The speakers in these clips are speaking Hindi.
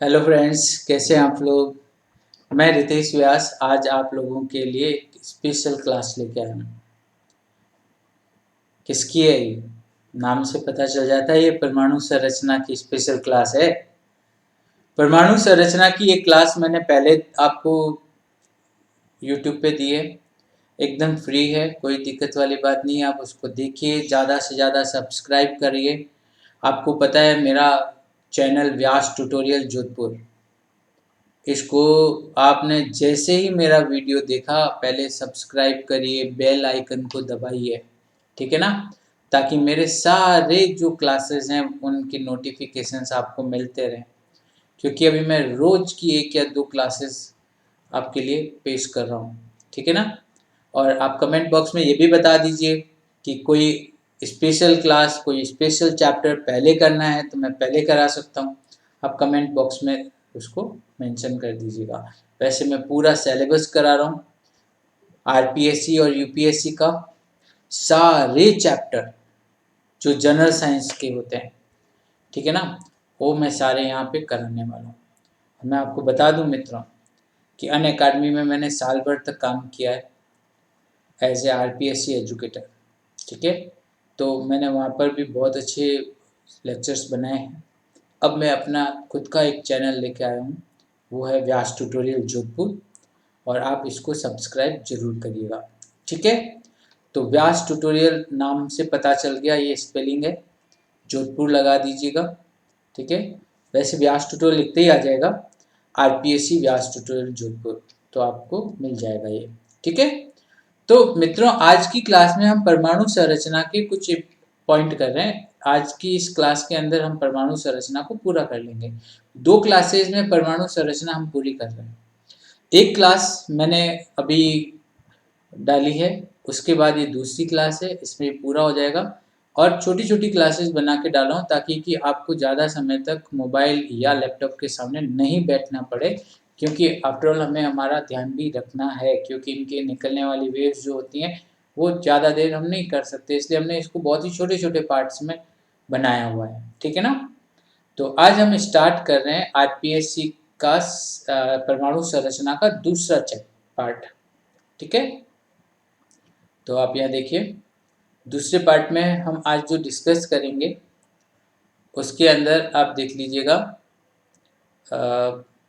हेलो फ्रेंड्स, कैसे हैं आप लोग। मैं रितेश व्यास आज आप लोगों के लिए एक स्पेशल क्लास लेके आया हूँ। किसकी है ये? नाम से पता चल जाता है, ये परमाणु संरचना की स्पेशल क्लास है। परमाणु संरचना की एक क्लास मैंने पहले आपको यूट्यूब पे दी है। एकदम फ्री है, कोई दिक्कत वाली बात नहीं है। आप उसको देखिए, ज़्यादा से ज़्यादा सब्सक्राइब करिए। आपको पता है मेरा चैनल व्यास ट्यूटोरियल जोधपुर, इसको आपने जैसे ही मेरा वीडियो देखा पहले सब्सक्राइब करिए, बेल आइकन को दबाइए, ठीक है ना, ताकि मेरे सारे जो क्लासेस हैं उनकी नोटिफिकेशंस आपको मिलते रहें। क्योंकि अभी मैं रोज़ की 1 या 2 क्लासेस आपके लिए पेश कर रहा हूँ, ठीक है ना। और आप कमेंट बॉक्स में ये भी बता दीजिए कि कोई स्पेशल क्लास, कोई स्पेशल चैप्टर पहले करना है तो मैं पहले करा सकता हूँ। आप कमेंट बॉक्स में उसको मेंशन कर दीजिएगा। वैसे मैं पूरा सिलेबस करा रहा हूँ, आरपीएससी और यूपीएससी का सारे चैप्टर जो जनरल साइंस के होते हैं, ठीक है ना, वो मैं सारे यहाँ पे कराने वाला हूँ। मैं आपको बता दूँ मित्रों कि अनअकैडमी में मैंने साल भर तक काम किया है एज ए आरपीएससी एजुकेटर, ठीक है। तो मैंने वहाँ पर भी बहुत अच्छे लेक्चर्स बनाए हैं। अब मैं अपना खुद का एक चैनल लेके आया हूँ, वो है व्यास ट्यूटोरियल जोधपुर, और आप इसको सब्सक्राइब जरूर करिएगा, ठीक है। तो व्यास ट्यूटोरियल नाम से पता चल गया, ये स्पेलिंग है, जोधपुर लगा दीजिएगा, ठीक है। वैसे व्यास ट्यूटोरियल लिखते ही आ जाएगा, आरपीएससी व्यास ट्यूटोरियल जोधपुर, तो आपको मिल जाएगा ये, ठीक है। तो मित्रों, आज की क्लास में हम परमाणु संरचना के कुछ पॉइंट कर रहे हैं। आज की इस क्लास के अंदर हम परमाणु संरचना को पूरा कर लेंगे। 2 क्लासेज में परमाणु संरचना हम पूरी कर रहे हैं। एक क्लास मैंने अभी डाली है, उसके बाद ये दूसरी क्लास है, इसमें पूरा हो जाएगा। और छोटी छोटी क्लासेस बना के डाला हूँ ताकि कि आपको ज़्यादा समय तक मोबाइल या लैपटॉप के सामने नहीं बैठना पड़े, क्योंकि आफ्टर ऑल हमें हमारा ध्यान भी रखना है, क्योंकि इनके निकलने वाली वेव्स जो होती हैं वो ज़्यादा देर हम नहीं कर सकते, इसलिए हमने इसको बहुत ही छोटे छोटे पार्ट्स में बनाया हुआ है, ठीक है ना। तो आज हम स्टार्ट कर रहे हैं आरपीएससी का परमाणु संरचना का दूसरा पार्ट, ठीक है। तो आप यहाँ देखिए, दूसरे पार्ट में हम आज जो डिस्कस करेंगे उसके अंदर आप देख लीजिएगा,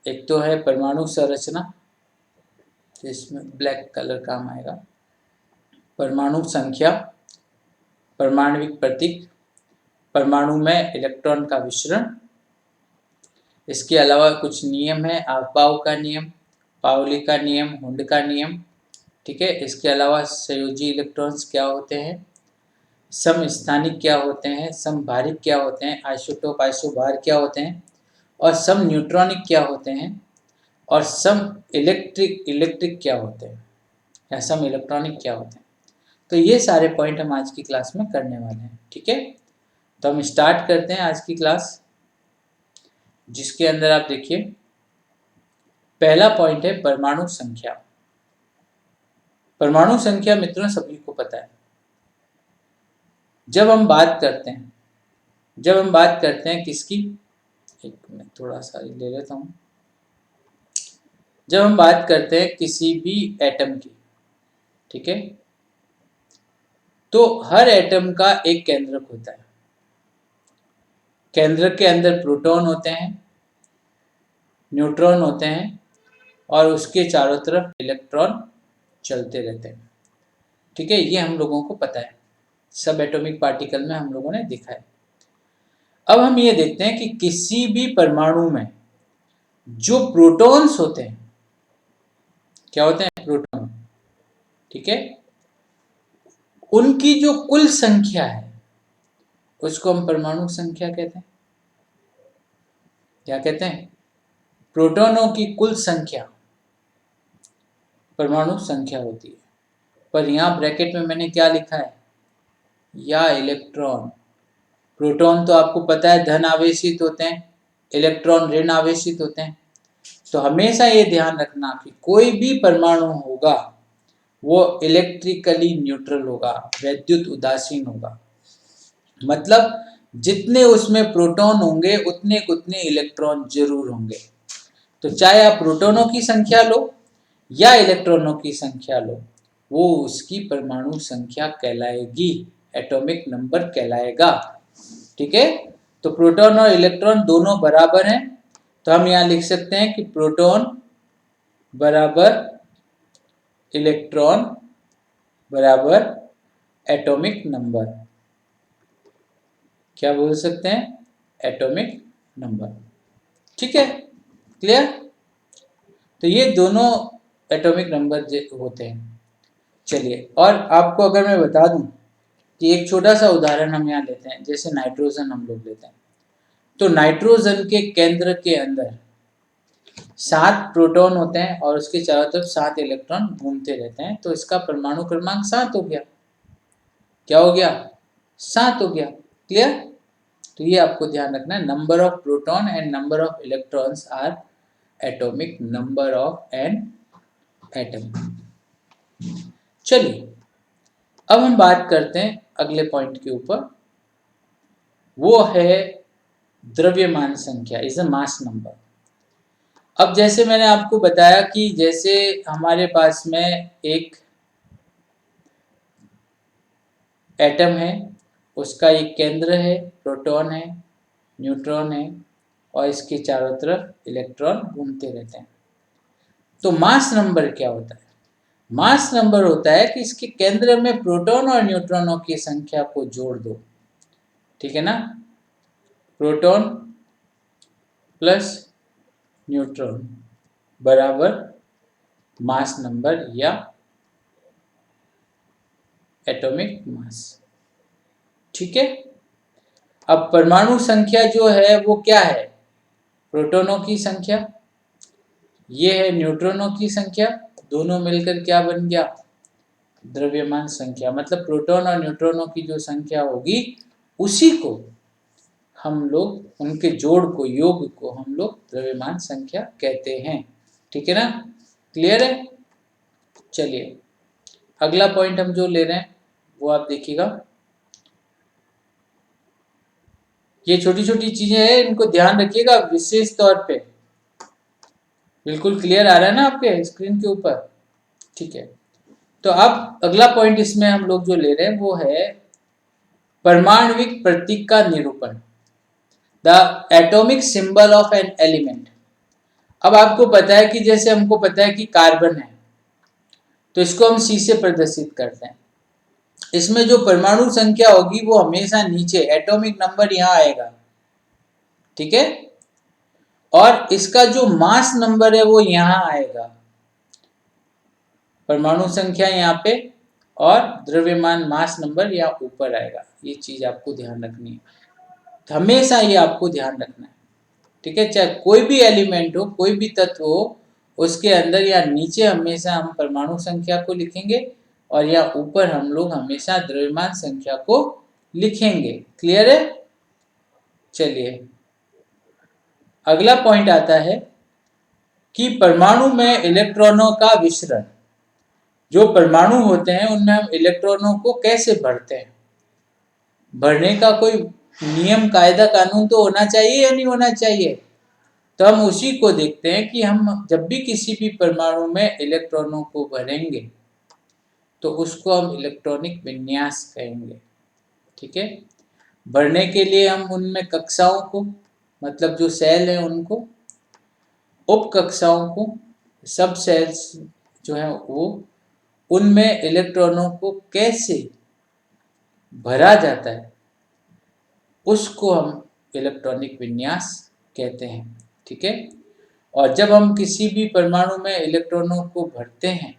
एक तो है परमाणु संरचना, जिसमें ब्लैक कलर काम आएगा, परमाणु संख्या, परमाणविक प्रतीक, परमाणु में इलेक्ट्रॉन का विसरण, इसके अलावा कुछ नियम है, आफबाउ का नियम, पाउली का नियम, हुंड का नियम, ठीक है। इसके अलावा संयोजी इलेक्ट्रॉन्स क्या होते हैं, समस्थानिक क्या होते हैं, समभारिक क्या होते हैं, आइसोटोप आइसोबार क्या होते हैं, और सम न्यूट्रॉनिक क्या होते हैं, और सम इलेक्ट्रिक क्या होते हैं, या सम इलेक्ट्रॉनिक क्या होते हैं। तो ये सारे पॉइंट हम आज की क्लास में करने वाले हैं, ठीक है। तो हम स्टार्ट करते हैं आज की क्लास, जिसके अंदर आप देखिए पहला पॉइंट है परमाणु संख्या। परमाणु संख्या मित्रों सभी को पता है। जब हम बात करते हैं किसकी, एक मिनट थोड़ा सा ले लेता हूँ। जब हम बात करते हैं किसी भी एटम की, ठीक है, तो हर एटम का एक केंद्रक होता है। केंद्रक के अंदर प्रोटॉन होते हैं, न्यूट्रॉन होते हैं, और उसके चारों तरफ इलेक्ट्रॉन चलते रहते हैं, ठीक है। ये हम लोगों को पता है, सब एटॉमिक पार्टिकल में हम लोगों ने देखा है। अब हम ये देखते हैं कि किसी भी परमाणु में जो प्रोटॉन्स होते हैं, क्या होते हैं, प्रोटॉन, ठीक है, उनकी जो कुल संख्या है उसको हम परमाणु संख्या कहते हैं। क्या कहते हैं, प्रोटॉनों की कुल संख्या परमाणु संख्या होती है। पर यहाँ ब्रैकेट में मैंने क्या लिखा है, या इलेक्ट्रॉन। प्रोटॉन तो आपको पता है धन आवेशित होते हैं, इलेक्ट्रॉन ऋण आवेशित होते हैं। तो हमेशा ये ध्यान रखना कि कोई भी परमाणु होगा वो इलेक्ट्रिकली न्यूट्रल होगा, वैद्युत उदासीन होगा। मतलब जितने उसमें प्रोटॉन होंगे उतने उतने इलेक्ट्रॉन जरूर होंगे। तो चाहे आप प्रोटॉनों की संख्या लो या इलेक्ट्रॉनों की संख्या लो, वो उसकी परमाणु संख्या कहलाएगी, एटॉमिक नंबर कहलाएगा। ठीक है, तो प्रोटॉन और इलेक्ट्रॉन दोनों बराबर हैं, तो हम यहां लिख सकते हैं कि प्रोटॉन बराबर इलेक्ट्रॉन बराबर एटॉमिक नंबर। क्या बोल सकते हैं? Atomic number. ठीक है, क्लियर? तो ये दोनों एटॉमिक नंबर होते हैं। चलिए, और आपको अगर मैं बता दूं कि एक छोटा सा उदाहरण हम यहाँ लेते हैं, जैसे नाइट्रोजन हम लोग लेते हैं, तो नाइट्रोजन के केंद्र के अंदर 7 प्रोटॉन होते हैं और उसके चारों तरफ 7 इलेक्ट्रॉन घूमते रहते हैं, तो इसका परमाणु क्रमांक 7 हो गया। क्या हो गया? 7 हो गया। क्लियर? तो ये आपको ध्यान रखना है, number of proton and number of electrons are atomic number of an atom. चलिए, अब हम बात करते हैं अगले पॉइंट के ऊपर, वो है द्रव्यमान संख्या, इज अ मास नंबर। अब जैसे मैंने आपको बताया कि जैसे हमारे पास में एक एटम है, उसका एक केंद्र है, प्रोटॉन है, न्यूट्रॉन है, और इसके चारों तरफ इलेक्ट्रॉन घूमते रहते हैं। तो मास नंबर क्या होता है? मास नंबर होता है कि इसके केंद्र में प्रोटॉन और न्यूट्रॉनों की संख्या को जोड़ दो। ठीक है ना? प्रोटॉन प्लस न्यूट्रॉन बराबर मास नंबर या एटॉमिक मास। ठीक है, अब परमाणु संख्या जो है वो क्या है? प्रोटॉनों की संख्या, ये है न्यूट्रॉनों की संख्या, दोनों मिलकर क्या बन गया? द्रव्यमान संख्या। मतलब प्रोटॉन और न्यूट्रॉनों की जो संख्या होगी उसी को हम लोग, उनके जोड़ को, योग को हम लोग द्रव्यमान संख्या कहते हैं। ठीक है ना? क्लियर है? चलिए, अगला पॉइंट हम जो ले रहे हैं वो आप देखिएगा। ये छोटी छोटी चीजें हैं, इनको ध्यान रखिएगा विशेष तौर पे। बिल्कुल क्लियर आ रहा है ना आपके स्क्रीन के ऊपर? ठीक है, तो अब अगला पॉइंट इसमें हम लोग जो ले रहे हैं वो है परमाणविक प्रतीक का निरूपण, the atomic symbol of an element. अब आपको पता है कि जैसे हमको पता है कि कार्बन है, तो इसको हम C से प्रदर्शित करते हैं। इसमें जो परमाणु संख्या होगी वो हमेशा नीचे, एटॉमिक नंबर यहाँ आएगा। ठीक है, और इसका जो मास नंबर है वो यहाँ आएगा, परमाणु संख्या यहाँ पे, और द्रव्यमान मास नंबर यहाँ ऊपर आएगा। ये चीज आपको ध्यान रखनी है, हमेशा ये आपको ध्यान रखना है। ठीक है, चाहे कोई भी एलिमेंट हो, कोई भी तत्व हो, उसके अंदर या नीचे हमेशा हम परमाणु संख्या को लिखेंगे और या ऊपर हम लोग हमेशा द्रव्यमान संख्या को लिखेंगे। क्लियर है? चलिए, अगला पॉइंट आता है कि परमाणु में इलेक्ट्रॉनों का विसरण। जो परमाणु होते हैं उनमें हम इलेक्ट्रॉनों को कैसे भरते हैं? भरने का कोई नियम, कायदा, कानून तो होना चाहिए या नहीं होना चाहिए? तो हम उसी को देखते हैं कि हम जब भी किसी भी परमाणु में इलेक्ट्रॉनों को भरेंगे तो उसको हम इलेक्ट्रॉनिक विन्यास कहेंगे। ठीक है, भरने के लिए हम उनमें कक्षाओं को, मतलब जो सेल है उनको, उप कक्षाओं को, सब सेल्स जो है वो, उनमें इलेक्ट्रॉनों को कैसे भरा जाता है उसको हम इलेक्ट्रॉनिक विन्यास कहते हैं। ठीक है, और जब हम किसी भी परमाणु में इलेक्ट्रॉनों को भरते हैं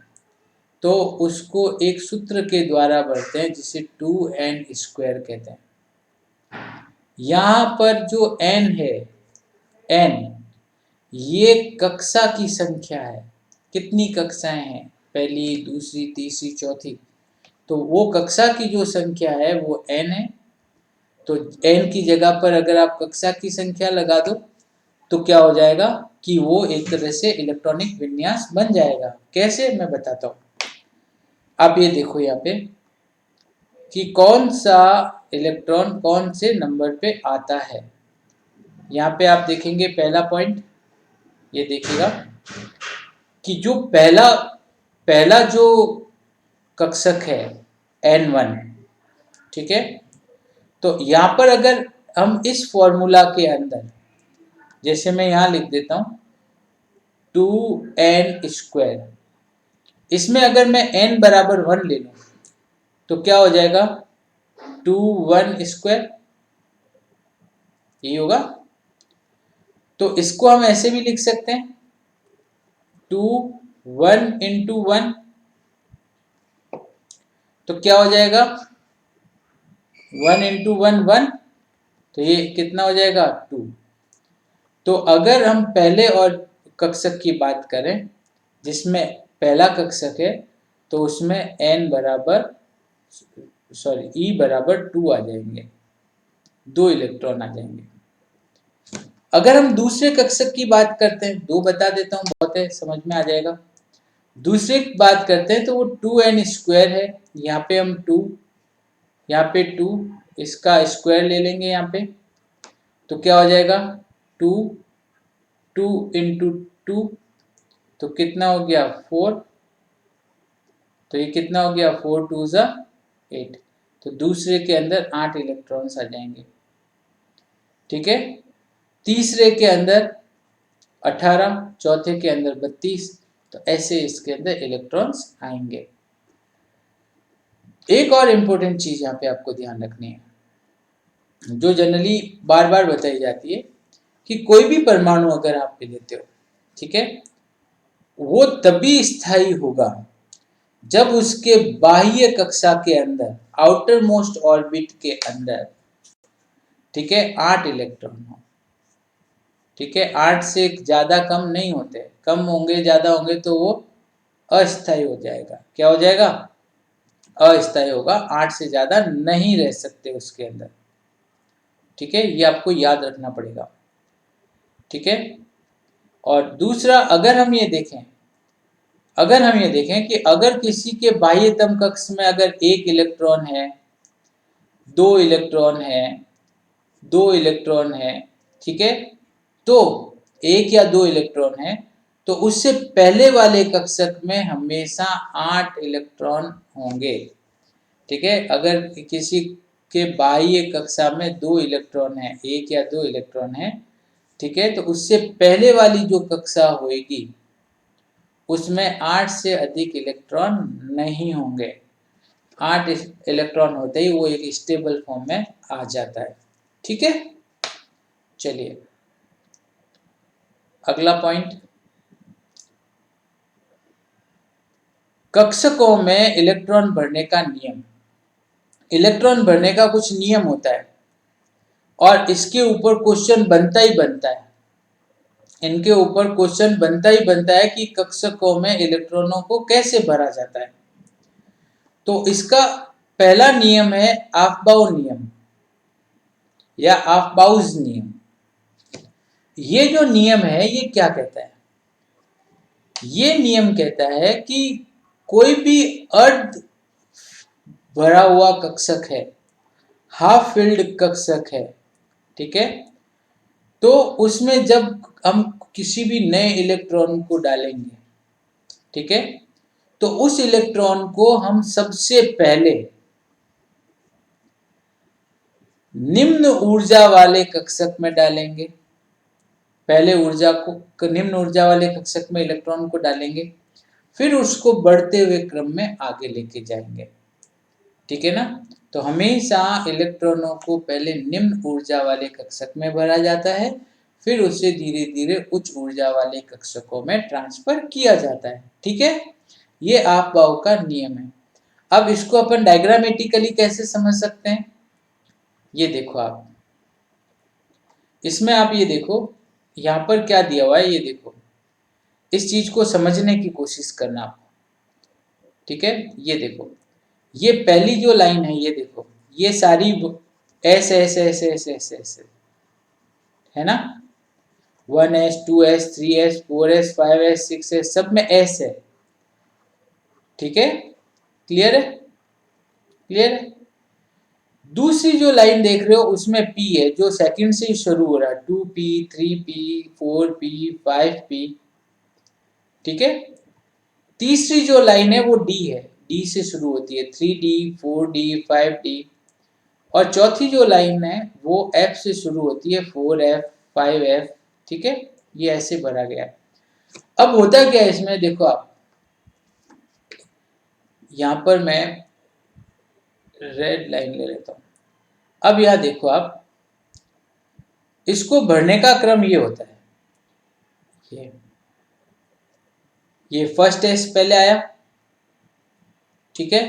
तो उसको एक सूत्र के द्वारा भरते हैं जिसे 2n² कहते हैं। यहाँ पर जो n है, n ये कक्षा की संख्या है। कितनी कक्षाएं हैं? पहली, दूसरी, तीसरी, चौथी। तो वो कक्षा की जो संख्या है वो n है। तो n की जगह पर अगर आप कक्षा की संख्या लगा दो तो क्या हो जाएगा कि वो एक तरह से इलेक्ट्रॉनिक विन्यास बन जाएगा। कैसे, मैं बताता हूँ। आप ये देखो यहाँ पे कि कौन सा इलेक्ट्रॉन कौन से नंबर पे आता है। यहाँ पे आप देखेंगे पहला पॉइंट, ये देखिएगा कि जो पहला पहला जो कक्षक है N1, ठीक है। तो यहाँ पर अगर हम इस फॉर्मूला के अंदर, जैसे मैं यहाँ लिख देता हूँ 2n², इसमें अगर मैं n बराबर 1 ले लूँ तो क्या हो जाएगा 2 1², यही होगा। तो इसको हम ऐसे भी लिख सकते हैं 2 1 × 1, तो क्या हो जाएगा 1 × 1 1, तो ये कितना हो जाएगा 2। तो अगर हम पहले और कक्षक की बात करें जिसमें पहला कक्षक है, तो उसमें n बराबर E बराबर 2 आ जाएंगे, 2 इलेक्ट्रॉन आ जाएंगे। अगर हम दूसरे कक्षक की बात करते हैं, 2 बता देता हूँ, बहुत है, समझ में आ जाएगा। दूसरे की बात करते हैं तो वो 2n² है, यहाँ पे हम 2, यहाँ पे 2, इसका स्क्वायर ले लेंगे यहाँ पे, तो क्या हो जाएगा 2 2 × 2, तो कितना हो गया 4, तो ये कितना हो गया 4 2 8, तो दूसरे के अंदर 8 इलेक्ट्रॉन्स आ जाएंगे, ठीक है। तीसरे के अंदर 18, चौथे के अंदर 32, तो ऐसे इसके अंदर इलेक्ट्रॉन्स आएंगे। एक और इम्पोर्टेंट चीज यहाँ पे आपको ध्यान रखनी है, जो जनरली बार बार बताई जाती है, कि कोई भी परमाणु अगर आप ले लेते हो, ठीक है, वो तभी स्थायी होगा जब उसके बाह्य कक्षा के अंदर, आउटर मोस्ट ऑर्बिट के अंदर, ठीक है, 8 इलेक्ट्रॉन हो, ठीक है। 8 से ज्यादा कम नहीं होते, कम होंगे ज्यादा होंगे तो वो अस्थायी हो जाएगा। क्या हो जाएगा अस्थायी होगा, 8 से ज्यादा नहीं रह सकते उसके अंदर, ठीक है, ये आपको याद रखना पड़ेगा, ठीक है। और दूसरा, अगर हम ये देखें कि अगर किसी के बाह्यतम कक्ष में अगर 1 इलेक्ट्रॉन है, 2 इलेक्ट्रॉन है, 2 इलेक्ट्रॉन है, ठीक है, तो 1 या 2 इलेक्ट्रॉन है, तो उससे पहले वाले कक्षक में हमेशा 8 इलेक्ट्रॉन होंगे, ठीक है। अगर किसी के बाह्य कक्षा में 2 इलेक्ट्रॉन है, 1 या 2 इलेक्ट्रॉन है, ठीक है, तो उससे पहले वाली जो कक्षा होगी उसमें 8 से अधिक इलेक्ट्रॉन नहीं होंगे। 8 इलेक्ट्रॉन होते ही वो एक स्टेबल फॉर्म में आ जाता है, ठीक है। चलिए अगला पॉइंट, कक्षकों में इलेक्ट्रॉन भरने का नियम। इलेक्ट्रॉन भरने का कुछ नियम होता है और इसके ऊपर क्वेश्चन बनता ही बनता है, इनके ऊपर क्वेश्चन बनता ही बनता है कि कक्षकों में इलेक्ट्रॉनों को कैसे भरा जाता है। तो इसका पहला नियम है ऑफबाउ नियम या ऑफबाउज नियम। ये जो नियम है ये क्या कहता है, ये नियम कहता है कि कोई भी अर्ध भरा हुआ कक्षक है, हाफ फिल्ड कक्षक है, ठीक है, तो उसमें जब हम किसी भी नए इलेक्ट्रॉन को डालेंगे, ठीक है, तो उस इलेक्ट्रॉन को हम सबसे पहले निम्न ऊर्जा वाले कक्षक में डालेंगे। पहले निम्न ऊर्जा वाले कक्षक में इलेक्ट्रॉन को डालेंगे, फिर उसको बढ़ते हुए क्रम में आगे लेके जाएंगे, ठीक है ना। तो हमेशा इलेक्ट्रॉनों को पहले निम्न ऊर्जा वाले कक्षक में भरा जाता है, फिर उसे धीरे धीरे उच्च ऊर्जा वाले कक्षकों में ट्रांसफर किया जाता है, ठीक है। ये ऑफबाउ का नियम है। अब इसको अपन डायग्रामेटिकली कैसे समझ सकते हैं, ये देखो आप, इसमें आप ये देखो यहाँ पर क्या दिया हुआ है, ये देखो, इस चीज को समझने की कोशिश करना आप, ठीक है। ये देखो, ये पहली जो लाइन है, ये देखो, ये सारी ऐसे ऐसे ऐसे ऐसे ऐसे ऐसे है ना, 1s 2s 3s 4s 5s 6s, सब में s है, ठीक है। क्लियर है, क्लियर है। दूसरी जो लाइन देख रहे हो उसमें P है, जो सेकंड से शुरू हो रहा है, 2P, 3P, 4P, 5P, ठीक है। तीसरी जो लाइन है वो D है, D से शुरू होती है, 3D, 4D, 5D। और चौथी जो लाइन है वो F से शुरू होती है, 4F, 5F, ठीक है। ये ऐसे भरा गया है। अब होता क्या है इसमें, देखो आप, यहां पर मैं रेड लाइन ले लेता हूं। अब यहां देखो आप, इसको भरने का क्रम ये होता है, ये फर्स्ट एस पहले आया, ठीक है।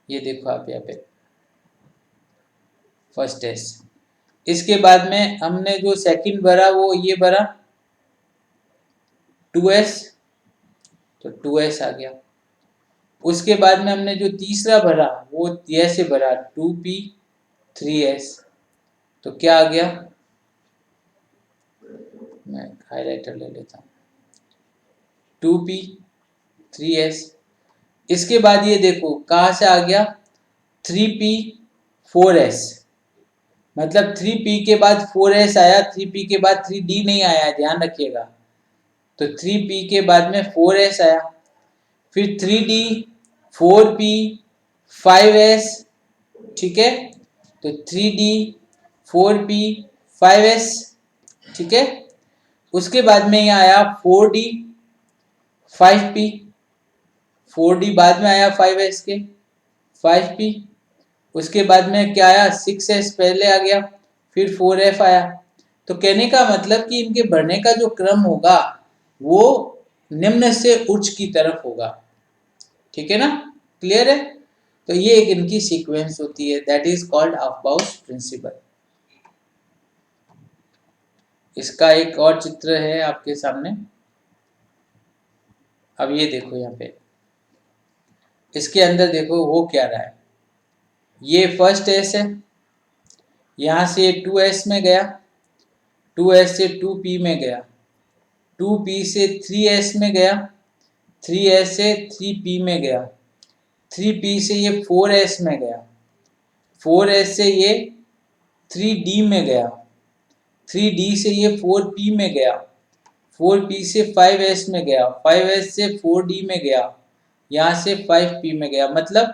ये देखो आप यहाँ पे फर्स्ट एस, इसके बाद में हमने जो सेकंड भरा वो ये भरा 2s, तो 2s आ गया। उसके बाद में हमने जो तीसरा भरा वो ऐसे भरा 2p, 3s, तो क्या आ गया, मैं हाइलाइटर ले लेता हूँ, 2p, 3s। इसके बाद ये देखो कहाँ से आ गया, 3p, 4s, मतलब 3p के बाद 4s आया, 3p के बाद 3d नहीं आया, ध्यान रखिएगा। तो 3p के बाद में 4s आया, फिर 3d, 4p, 5s, ठीक है। तो 3d, 4p, 5s, ठीक है। उसके बाद में यहाँ आया 4d, 5p, 4d बाद में आया 5s के, 5p। उसके बाद में क्या आया, 6s पहले आ गया, फिर 4f आया। तो कहने का मतलब कि इनके बढ़ने का जो क्रम होगा वो निम्न से उच्च की तरफ होगा, ठीक है ना, क्लियर है। तो ये एक इनकी सीक्वेंस होती है, दैट इज कॉल्ड अफबाउस प्रिंसिपल। इसका एक और चित्र है आपके सामने। अब ये देखो यहाँ पे, इसके अंदर देखो हो क्या रहा है, ये फर्स्ट एस है, यहाँ से 2s में गया, 2s से 2p में गया, 2p से 3s में गया, 3s से 3p में गया, 3p से ये 4s में गया, 4s से ये 3d में गया, 3d से ये 4p में गया, 4p से 5s में गया, 5s से 4d में गया, यहाँ से 5p में गया। मतलब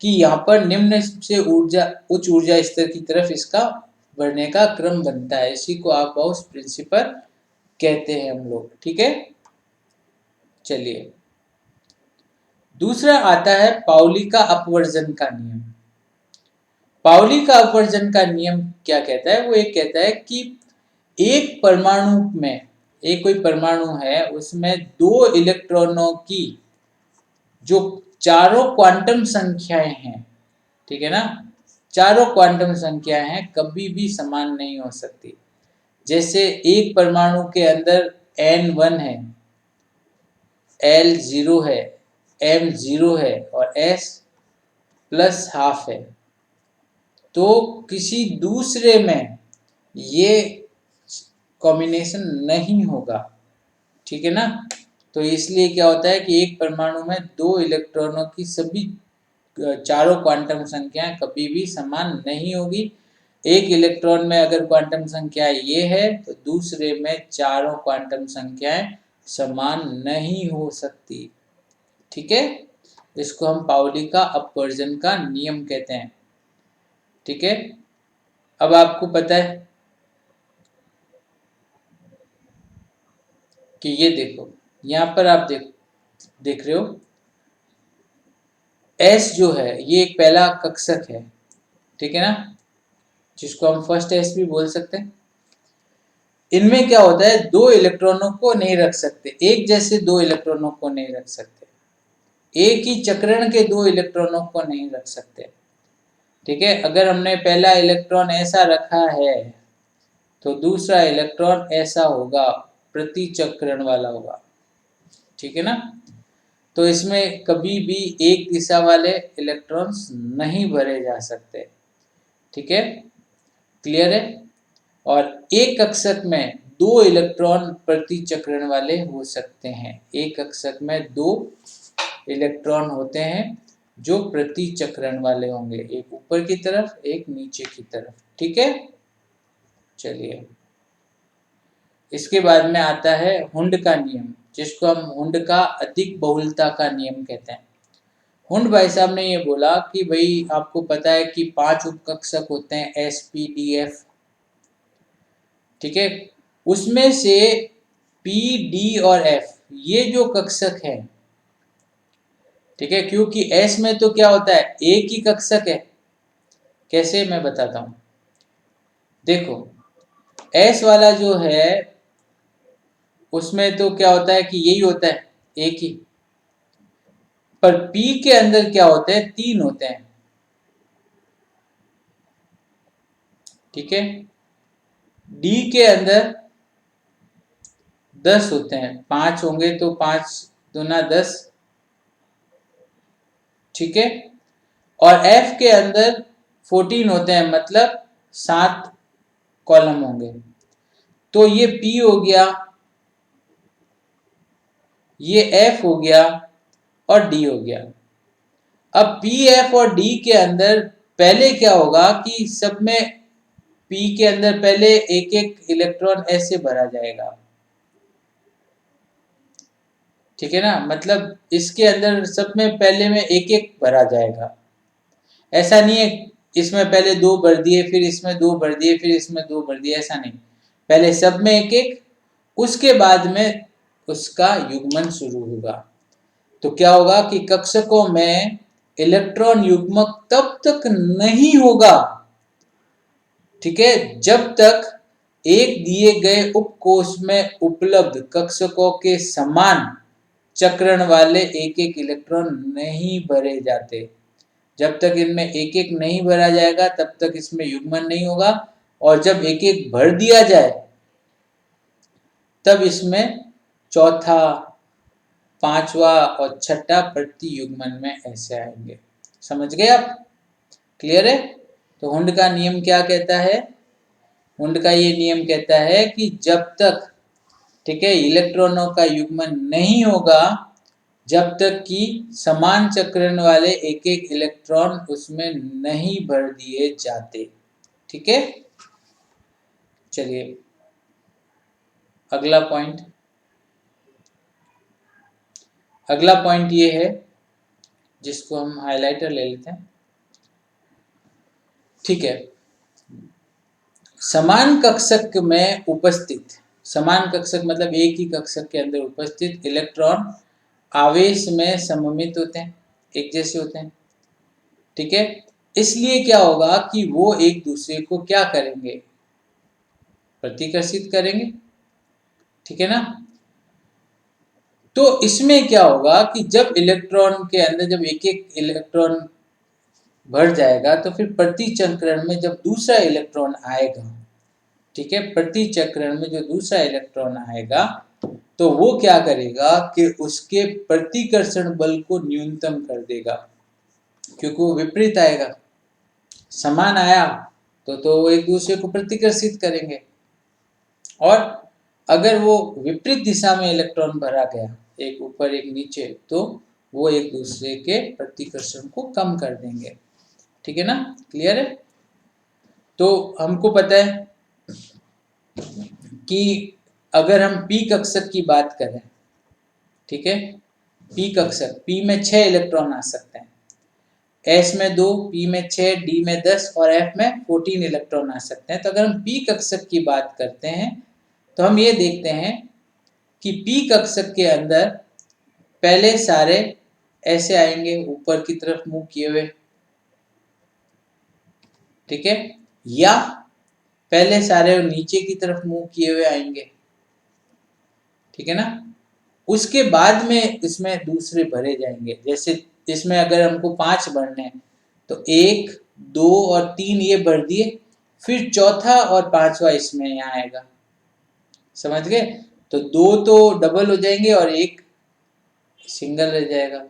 कि यहाँ पर निम्न से ऊर्जा उच्च ऊर्जा स्तर की तरफ इसका बढ़ने का क्रम बनता है। इसी को अफबाउस प्रिंसिपल कहते हैं हम लोग, ठीक है। चलिए, दूसरा आता है पाउली का अपवर्जन का नियम। पाउली का अपवर्जन का नियम क्या कहता है, वो एक कहता है कि एक परमाणु में, एक कोई परमाणु है उसमें दो इलेक्ट्रॉनों की जो चारों क्वांटम संख्याएं हैं, ठीक है ना, चारों क्वांटम संख्याएं हैं, कभी भी समान नहीं हो सकती। जैसे एक परमाणु के अंदर n1 है, l0 है, m0 है और s प्लस हाफ है, तो किसी दूसरे में ये कॉम्बिनेशन नहीं होगा, ठीक है ना। तो इसलिए क्या होता है कि एक परमाणु में दो इलेक्ट्रॉनों की सभी चारों क्वांटम संख्याएं कभी भी समान नहीं होगी। एक इलेक्ट्रॉन में अगर क्वांटम संख्या ये है तो दूसरे में चारों क्वांटम संख्याएं समान नहीं हो सकती, ठीक है। इसको हम पाउली का अपवर्जन का नियम कहते हैं, ठीक है। अब आपको पता है कि ये देखो, यहाँ पर आप देख रहे हो एस जो है ये एक पहला कक्षक है, ठीक है ना, जिसको हम फर्स्ट एस भी बोल सकते हैं। इनमें क्या होता है, दो इलेक्ट्रॉनों को नहीं रख सकते, एक जैसे दो इलेक्ट्रॉनों को नहीं रख सकते, एक ही चक्रण के दो इलेक्ट्रॉनों को नहीं रख सकते, ठीक है। अगर हमने पहला इलेक्ट्रॉन ऐसा रखा है तो दूसरा इलेक्ट्रॉन ऐसा होगा, प्रति चक्रण वाला होगा, ठीक है ना। तो इसमें कभी भी एक दिशा वाले इलेक्ट्रॉन्स नहीं भरे जा सकते, ठीक है, क्लियर है। और एक कक्षक में दो इलेक्ट्रॉन प्रति चक्रण वाले हो सकते हैं, एक कक्षक में दो इलेक्ट्रॉन होते हैं जो प्रति चक्रण वाले होंगे, एक ऊपर की तरफ एक नीचे की तरफ। ठीक है, चलिए इसके बाद में आता है हुंड का नियम, जिसको हम हुंड का अधिक बहुलता का नियम कहते हैं। हुंड भाई साहब ने ये बोला कि भाई आपको पता है कि 5 उपकक्षक होते हैं एस पी डी एफ, ठीक है, उसमें से पी डी और एफ ये जो कक्षक है, ठीक है, क्योंकि एस में तो क्या होता है एक ही कक्षक है। कैसे, मैं बताता हूं। देखो एस वाला जो है उसमें तो क्या होता है कि यही होता है एक ही, पर पी के अंदर क्या होते हैं 3 होते हैं। ठीक है, डी के अंदर 10 होते हैं, 5 होंगे तो 5 दूना 10। ठीक है, और एफ के अंदर 14 होते हैं, मतलब 7 कॉलम होंगे। तो ये पी हो गया, ये एफ हो गया और डी हो गया। अब पी एफ और डी के अंदर पहले क्या होगा कि सब में पी के अंदर पहले एक एक इलेक्ट्रॉन ऐसे भरा जाएगा। ठीक है ना, मतलब इसके अंदर सब में पहले में एक एक भरा जाएगा। ऐसा नहीं है इसमें पहले 2 भर दिए फिर इसमें 2 भर दिए फिर इसमें 2 भर दिए, ऐसा नहीं। पहले सब में एक एक, उसके बाद में उसका युग्मन शुरू होगा। तो क्या होगा कि कक्षकों में इलेक्ट्रॉन युग्मक तब तक नहीं होगा, ठीक है, जब तक एक दिए गए उपकोष में उपलब्ध कक्षकों के समान चक्रण वाले एक एक इलेक्ट्रॉन नहीं भरे जाते। जब तक इनमें एक एक नहीं भरा जाएगा तब तक इसमें युग्मन नहीं होगा, और जब एक एक भर दिया जाए तब इसमें चौथा, पांचवा और छठा प्रति युग्मन में ऐसे आएंगे। समझ गए आप? क्लियर है? तो हुंड का नियम क्या कहता है? हुंड का ये नियम कहता है कि जब तक, ठीक है, इलेक्ट्रॉनों का युग्मन नहीं होगा, जब तक कि समान चक्रण वाले एक एक इलेक्ट्रॉन उसमें नहीं भर दिए जाते। ठीक है, चलिए अगला पॉइंट। अगला पॉइंट ये है जिसको हम हाइलाइटर ले लेते हैं। ठीक है, समान कक्षक में उपस्थित, समान कक्षक मतलब एक ही कक्षक के अंदर उपस्थित इलेक्ट्रॉन आवेश में सममित होते हैं, एक जैसे होते हैं। ठीक है, इसलिए क्या होगा कि वो एक दूसरे को क्या करेंगे, प्रतिकर्षित करेंगे। ठीक है ना, तो इसमें क्या होगा कि जब इलेक्ट्रॉन के अंदर जब एक एक इलेक्ट्रॉन भर जाएगा तो फिर प्रति चक्रण में जब दूसरा इलेक्ट्रॉन आएगा, ठीक है, प्रति चक्रण में जो दूसरा इलेक्ट्रॉन आएगा तो वो क्या करेगा कि उसके प्रतिकर्षण बल को न्यूनतम कर देगा, क्योंकि वो विपरीत आएगा। समान आया तो वो एक दूसरे को प्रतिकर्षित करेंगे, और अगर वो विपरीत दिशा में इलेक्ट्रॉन भरा गया, एक ऊपर एक नीचे, तो वो एक दूसरे के प्रतिकर्षण को कम कर देंगे। ठीक है ना, क्लियर है? तो हमको पता है कि अगर हम पी कक्षक की बात करें, ठीक है, पी कक्षक, पी में 6 इलेक्ट्रॉन आ सकते हैं, एस में 2, पी में 6, डी में 10 और एफ में 14 इलेक्ट्रॉन आ सकते हैं। तो अगर हम पी कक्षक की बात करते हैं तो हम ये देखते हैं कि पी कक्षक के अंदर पहले सारे ऐसे आएंगे ऊपर की तरफ मुंह किए हुए, ठीक है, या पहले सारे नीचे की तरफ मुंह किए हुए आएंगे। ठीक है ना, उसके बाद में इसमें दूसरे भरे जाएंगे। जैसे इसमें अगर हमको 5 भरने हैं तो 1, 2 और 3 ये भर दिए, फिर चौथा और पांचवा इसमें यहाँ आएगा। समझ गए? तो 2 तो डबल हो जाएंगे और 1 सिंगल रह जाएगा।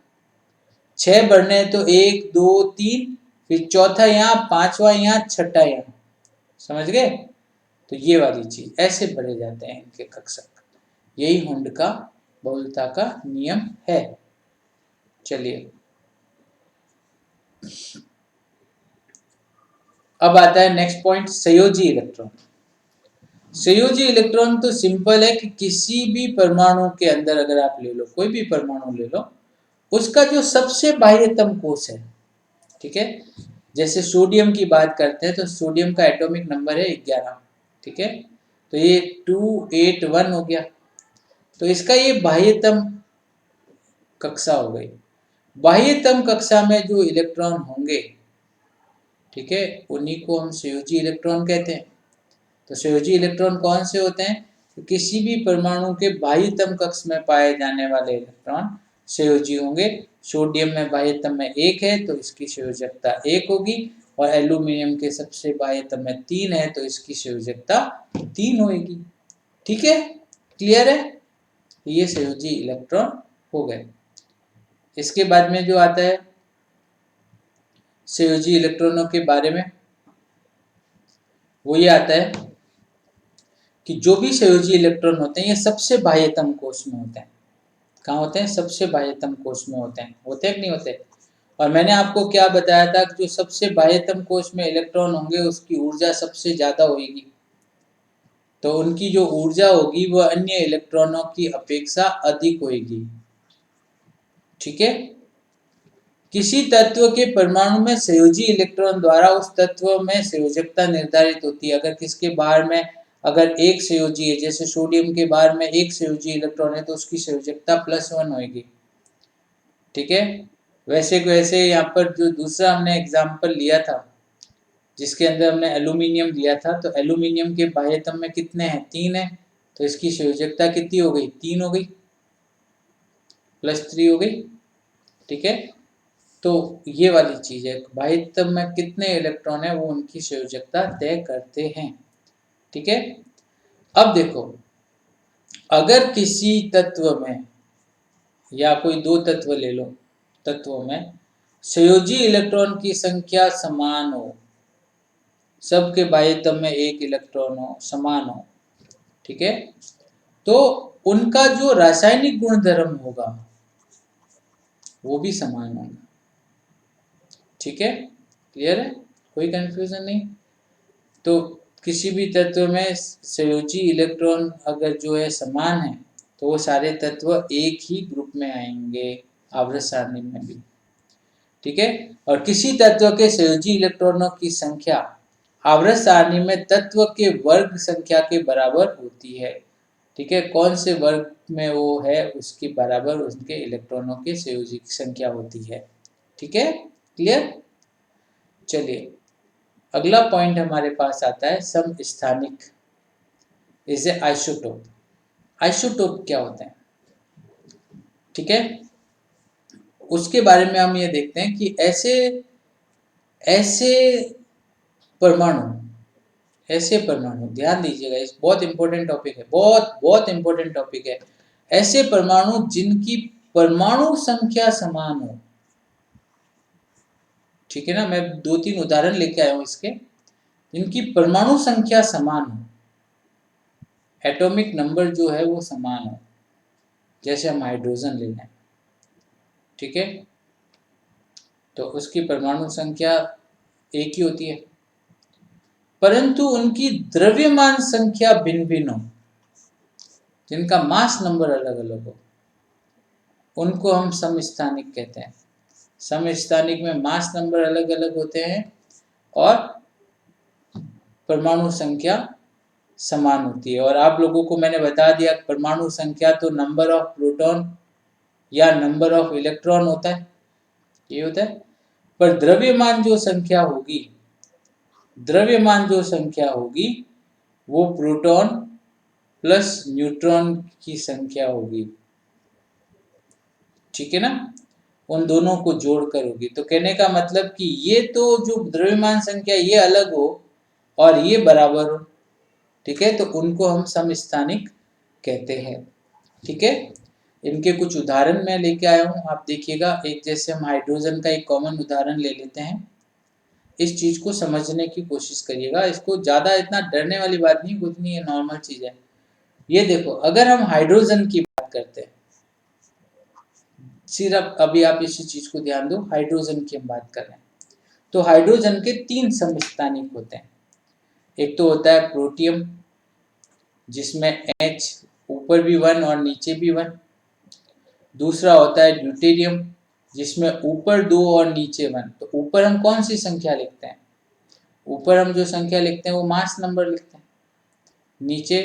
6 भरने हैं तो 1, 2, 3, फिर चौथा यहाँ, पांचवा यहाँ, छठा यहाँ। समझ गए? तो ये वाली चीज ऐसे भरे जाते हैं इनके कक्षक। यही हुंड का बहुलता का नियम है। चलिए अब आता है नेक्स्ट पॉइंट, संयोजी इलेक्ट्रॉन। संयोजी इलेक्ट्रॉन तो सिंपल है कि किसी भी परमाणु के अंदर अगर आप ले लो, कोई भी परमाणु ले लो, उसका जो सबसे बाह्यतम कोश है, ठीक है, जैसे सोडियम की बात करते हैं तो सोडियम का एटॉमिक नंबर है 11, ठीक है, तो ये 281 हो गया, तो इसका ये बाह्यतम कक्षा हो गई। बाह्यतम कक्षा में जो इलेक्ट्रॉन होंगे, ठीक है, उन्हीं को हम संयोजी इलेक्ट्रॉन कहते हैं। तो संयोजी इलेक्ट्रॉन कौन से होते हैं? तो किसी भी परमाणु के बाह्यतम कक्ष में पाए जाने वाले इलेक्ट्रॉन संयोजी होंगे। सोडियम में बाह्यतम में 1 है तो इसकी संयोजकता 1 होगी, और एल्यूमिनियम के सबसे बाह्यतम में 3 है तो इसकी संयोजकता 3 होगी। ठीक है, क्लियर है? ये संयोजी इलेक्ट्रॉन हो गए। इसके बाद में जो आता है संयोजी इलेक्ट्रॉनों के बारे में, वो ये आता है कि जो भी संयोजी इलेक्ट्रॉन होते हैं ये सबसे बाह्यतम कोश में होते हैं। कहाँ होते हैं? सबसे बाह्यतम कोश में होते हैं। होते हैं कि नहीं होते? और मैंने आपको क्या बताया था कि जो सबसे बाह्यतम कोश में इलेक्ट्रॉन होंगे उसकी ऊर्जा सबसे ज्यादा होगी, तो उनकी जो ऊर्जा होगी वह अन्य इलेक्ट्रॉनों की अपेक्षा अधिक होगी। ठीक है, किसी तत्व के परमाणु में संयोजी इलेक्ट्रॉन द्वारा उस तत्व में संयोजकता निर्धारित होती है। अगर किसके बाहर में अगर एक संयोजी है, जैसे सोडियम के बाहर में एक संयोजी इलेक्ट्रॉन है तो उसकी संयोजकता +1 होगी। ठीक है, वैसे यहाँ पर जो दूसरा हमने एग्जाम्पल लिया था जिसके अंदर हमने एल्यूमिनियम लिया था, तो एल्यूमिनियम के बाह्यतम में कितने हैं? 3 है, तो इसकी संयोजकता कितनी हो गई? 3 हो गई, +3 हो गई। ठीक है, तो ये वाली चीज है, बाह्यतम में कितने इलेक्ट्रॉन है वो उनकी संयोजकता तय करते हैं। ठीक है, अब देखो, अगर किसी तत्व में या कोई दो तत्व ले लो, तत्वों में संयोजी इलेक्ट्रॉन की संख्या समान हो, सबके बाह्यतम में 1 इलेक्ट्रॉन हो, समान हो, ठीक है, तो उनका जो रासायनिक गुणधर्म होगा वो भी समान होगा। ठीक है, क्लियर है? कोई कंफ्यूजन नहीं? तो किसी भी तत्व में संयोजी इलेक्ट्रॉन अगर जो है समान है तो वो सारे तत्व एक ही ग्रुप में आएंगे, आवर्त सारणी में भी। ठीक है, और किसी तत्व के संयोजी इलेक्ट्रॉनों की संख्या आवर्त सारणी में तत्व के वर्ग संख्या के बराबर होती है। ठीक है, कौन से वर्ग में वो है उसके बराबर उसके इलेक्ट्रॉनों के संयोजी की संख्या होती है। ठीक है, क्लियर? चलिए, अगला पॉइंट हमारे पास आता है समस्थानिक, इज ए आइसोटोप। आइसोटोप क्या होते हैं? ठीक है, उसके बारे में हम ये देखते हैं कि ऐसे परमाणु, ध्यान दीजिएगा, इस बहुत इंपॉर्टेंट टॉपिक है, बहुत इंपॉर्टेंट टॉपिक है। ऐसे परमाणु जिनकी परमाणु संख्या समान हो। ठीक है ना, मैं 2-3 उदाहरण लेके आया हूं इसके, जिनकी परमाणु संख्या समान हो, एटॉमिक नंबर जो है वो समान हो। जैसे हम हाइड्रोजन ले लें, ठीक है, तो उसकी परमाणु संख्या 1 ही होती है, परंतु उनकी द्रव्यमान संख्या भिन्न भिन्न हो, जिनका मास नंबर अलग अलग हो, उनको हम समस्थानिक कहते हैं। समस्थानिक में मास नंबर अलग अलग होते हैं और परमाणु संख्या समान होती है। और आप लोगों को मैंने बता दिया, परमाणु संख्या तो नंबर ऑफ प्रोटॉन या नंबर ऑफ इलेक्ट्रॉन होता है, ये होता है, पर द्रव्यमान जो संख्या होगी वो प्रोटॉन प्लस न्यूट्रॉन की संख्या होगी। ठीक है ना, उन दोनों को जोड़कर होगी। तो कहने का मतलब कि ये तो जो द्रव्यमान संख्या ये अलग हो और ये बराबर हो, ठीक है, तो उनको हम समस्थानिक कहते हैं। ठीक है, इनके कुछ उदाहरण मैं लेके आया हूँ, आप देखिएगा। एक जैसे हम हाइड्रोजन का एक कॉमन उदाहरण ले लेते हैं, इस चीज को समझने की कोशिश करिएगा। इसको ज्यादा इतना डरने वाली बात नहीं, कुछ नहीं है, नॉर्मल चीज है। ये देखो, अगर हम हाइड्रोजन की बात करते हैं, सिर्फ अभी आप इसी चीज को ध्यान दो, हाइड्रोजन की हम बात कर रहे हैं, तो हाइड्रोजन के 3 समस्थानिक होते हैं। एक तो होता है प्रोटियम, जिसमें H ऊपर भी 1 और नीचे भी 1। दूसरा होता है ड्यूटेरियम, जिसमें ऊपर 2 और नीचे 1। तो ऊपर हम कौन सी संख्या लिखते हैं? ऊपर हम जो संख्या लिखते हैं वो मास नंबर लिखते हैं, नीचे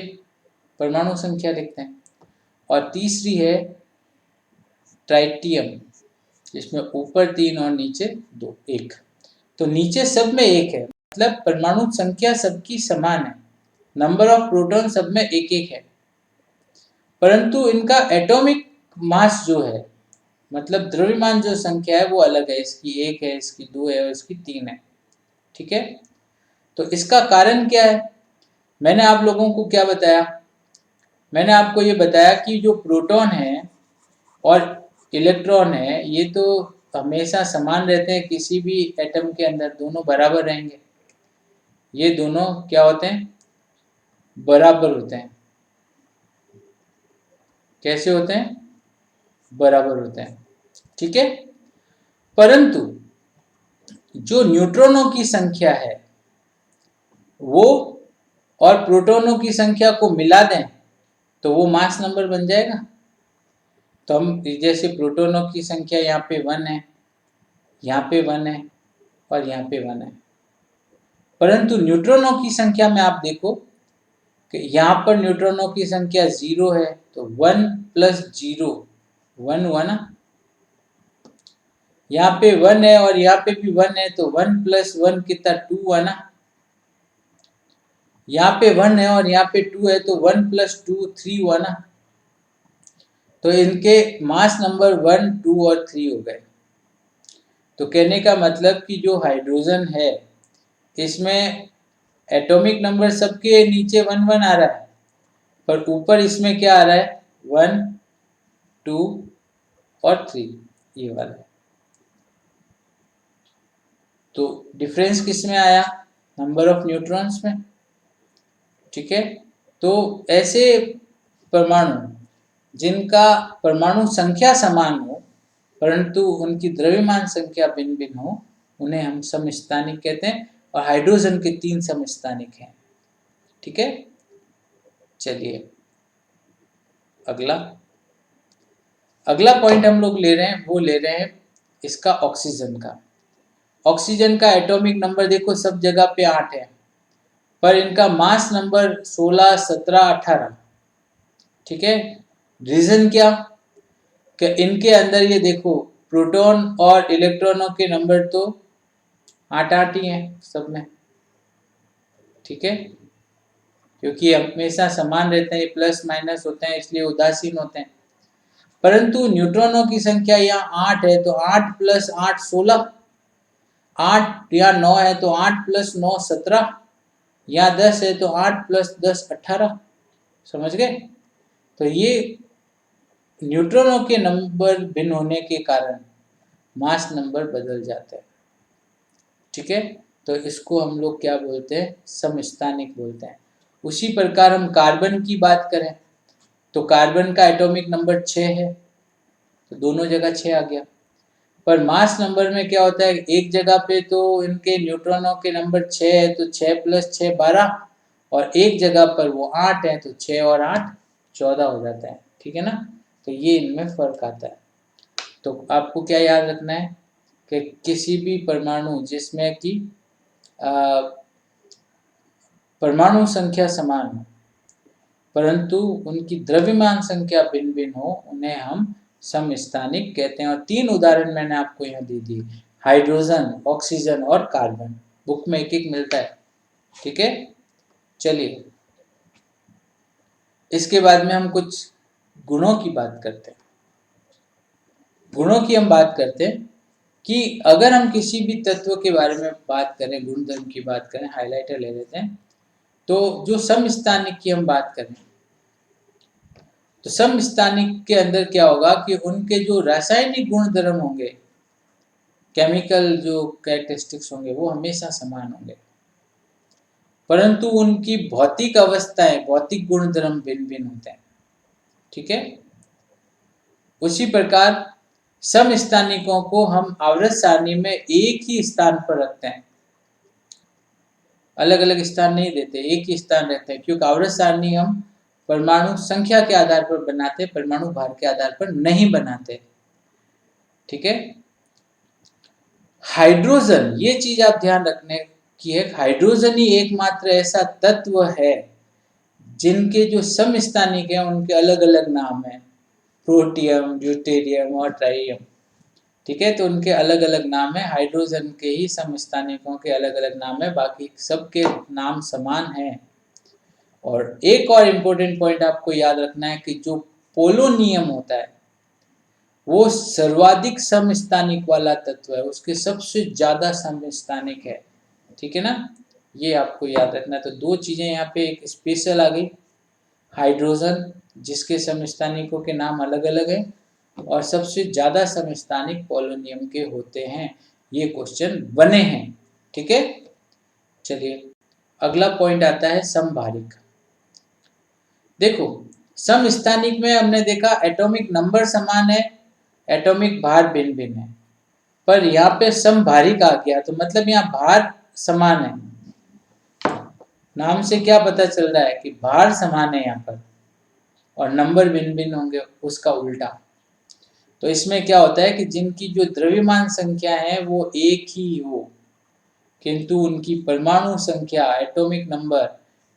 परमाणु संख्या लिखते हैं। और तीसरी है ट्राइटियम, जिसमें ऊपर 3 और नीचे 2 1। तो नीचे सब में 1 है, मतलब परमाणु संख्या सबकी समान है, नंबर ऑफ प्रोटॉन सब में 1 1 है, परंतु इनका एटॉमिक मास जो है, मतलब द्रव्यमान जो संख्या है वो अलग है। इसकी 1 है, इसकी 2 है और इसकी 3 है। ठीक है, तो इसका कारण क्या है? मैंने आप लोगों को क्या बताया? मैंने आपको ये बताया कि जो प्रोटॉन है और इलेक्ट्रॉन है, ये तो हमेशा समान रहते हैं, किसी भी एटम के अंदर दोनों बराबर रहेंगे। ये दोनों क्या होते हैं? बराबर होते हैं। कैसे होते हैं? बराबर होते हैं। ठीक है, परंतु जो न्यूट्रॉनों की संख्या है वो और प्रोटॉनों की संख्या को मिला दें तो वो मास नंबर बन जाएगा। तो हम जैसे प्रोटॉनों की संख्या यहाँ पे 1 है, यहाँ पे 1 है और यहाँ पे 1 है, परंतु न्यूट्रॉनों की संख्या में आप देखो कि यहाँ पर न्यूट्रॉनों की संख्या 0 है, तो 1 प्लस 0 1 हुआ ना। यहाँ पे 1 है और यहाँ पे भी 1 है, तो 1 प्लस 1 कितना 2 हुआ ना। यहाँ पे 1 है और यहाँ पे 2 है, तो 1 प्लस 2 3 हुआ ना। तो इनके मास नंबर 1 2 और 3 हो गए। तो कहने का मतलब कि जो हाइड्रोजन है इसमें एटॉमिक नंबर सबके नीचे 1 1 आ रहा है, पर ऊपर इसमें क्या आ रहा है? 1 2 और 3, ये वाला है। तो डिफरेंस किस में आया? नंबर ऑफ न्यूट्रॉन्स में। ठीक है, तो ऐसे परमाणु जिनका परमाणु संख्या समान हो परंतु उनकी द्रव्यमान संख्या भिन्न भिन्न हो, उन्हें हम समस्थानिक कहते हैं। और हाइड्रोजन के 3 समस्थानिक हैं। ठीक है, चलिए अगला पॉइंट हम लोग ले रहे हैं, वो ले रहे हैं इसका ऑक्सीजन का। ऑक्सीजन का एटॉमिक नंबर देखो सब जगह पे 8 है, पर इनका मास नंबर 16 17 18। ठीक है, रीजन क्या? कि इनके अंदर ये देखो प्रोटॉन और इलेक्ट्रॉनों के नंबर तो 8 8 ही हैं सब में। ठीक है, क्योंकि हमेशा समान रहते हैं, प्लस माइनस होते हैं, इसलिए उदासीन होते हैं। परंतु न्यूट्रॉनों की संख्या यहाँ 8 है, तो 8 प्लस 8 16, 8 या 9 है तो 8 प्लस 9 17, या 10 है तो 8 प्लस 10 18। समझ गए? तो ये न्यूट्रॉनों के नंबर भिन्न होने के कारण मास नंबर बदल जाता है। ठीक है, तो इसको हम लोग क्या बोलते हैं? समस्थानिक बोलते हैं। उसी प्रकार हम कार्बन की बात करें तो कार्बन का एटॉमिक नंबर 6 है, तो दोनों जगह 6 आ गया। पर मास नंबर में क्या होता है? एक जगह पे तो इनके न्यूट्रॉनों के नंबर 6 है, तो 6 प्लस 6 12, और एक जगह पर वो 8 है, तो 6 और 8 14 हो जाता है। ठीक है ना, तो ये इनमें फर्क आता है। तो आपको क्या याद रखना है कि किसी भी परमाणु जिसमें कि परमाणु संख्या समान हो परंतु उनकी द्रव्यमान संख्या भिन्न भिन्न हो, उन्हें हम समस्थानिक कहते हैं। और 3 उदाहरण मैंने आपको यहाँ दे दिए, हाइड्रोजन, ऑक्सीजन और कार्बन। बुक में एक एक मिलता है। ठीक है, चलिए इसके बाद में हम कुछ गुणों की बात करते हैं। गुणों की हम बात करते हैं कि अगर हम किसी भी तत्व के बारे में बात करें, गुणधर्म की बात करें, हाइलाइटर ले लेते हैं, तो जो समस्थानिक की हम बात करें तो समस्थानिक के अंदर क्या होगा कि उनके जो रासायनिक गुणधर्म होंगे, केमिकल जो कैरेक्टरिस्टिक्स होंगे, वो हमेशा समान होंगे, परंतु उनकी भौतिक अवस्थाएं, भौतिक गुणधर्म भिन्न भिन्न होते हैं। ठीक है, उसी प्रकार समस्थानिकों को हम आवर्त सारणी में एक ही स्थान पर रखते हैं, अलग अलग स्थान नहीं देते, एक ही स्थान रहते हैं, क्योंकि आवर्त सारणी हम परमाणु संख्या के आधार पर बनाते, परमाणु भार के आधार पर नहीं बनाते। ठीक है। हाइड्रोजन, ये चीज आप ध्यान रखने की है, हाइड्रोजन ही एकमात्र ऐसा तत्व है जिनके जो समस्थानिक हैं उनके अलग अलग नाम हैं, प्रोटियम, ड्यूटेरियम और ट्राइयम। ठीक है, तो उनके अलग अलग नाम है, हाइड्रोजन के ही समस्थानिकों के अलग अलग नाम है, बाकी सबके नाम समान हैं। और एक और इम्पोर्टेंट पॉइंट आपको याद रखना है कि जो पोलोनियम होता है वो सर्वाधिक समस्थानिक वाला तत्व है, उसके सबसे ज्यादा समस्थानिक है। ठीक है ना, ये आपको याद रखना है। तो दो चीजें यहाँ पे एक स्पेशल आ गई, हाइड्रोजन जिसके समस्थानिकों के नाम अलग अलग हैं, और सबसे ज्यादा समस्थानिक पोलोनियम के होते हैं। ये क्वेश्चन बने हैं। ठीक है, चलिए अगला पॉइंट आता है समभारिक। देखो, समस्थानिक में हमने देखा एटॉमिक नंबर समान है, एटॉमिक भार भिन्न भिन्न है, पर यहाँ पे समभारिक आ गया तो मतलब यहाँ भार समान है। नाम से क्या पता चल रहा है कि भार समान है यहाँ पर और नंबर भिन्न भिन्न होंगे, उसका उल्टा। तो इसमें क्या होता है कि जिनकी जो द्रव्यमान संख्या है वो एक ही हो, किंतु उनकी परमाणु संख्या, एटॉमिक नंबर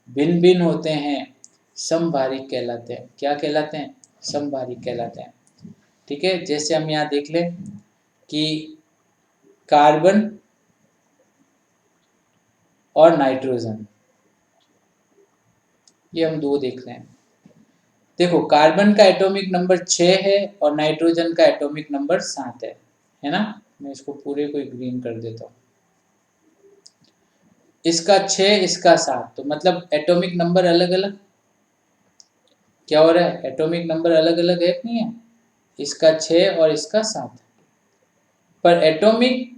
भिन्न भिन्न होते हैं, समभारिक कहलाते हैं। क्या कहलाते हैं? समभारिक कहलाते हैं। ठीक है, जैसे हम यहाँ देख लें कि कार्बन और नाइट्रोजन, ये हम दो देख रहे हैं। देखो, कार्बन का एटॉमिक नंबर 6 है और नाइट्रोजन का एटॉमिक नंबर 7 है ना। मैं इसको पूरे को ग्रीन कर देता हूँ। इसका 6, इसका 7, तो मतलब एटॉमिक नंबर अलग अलग। क्या हो रहा है? एटॉमिक नंबर अलग अलग है कि नहीं है? इसका 6 और इसका 7, पर एटॉमिक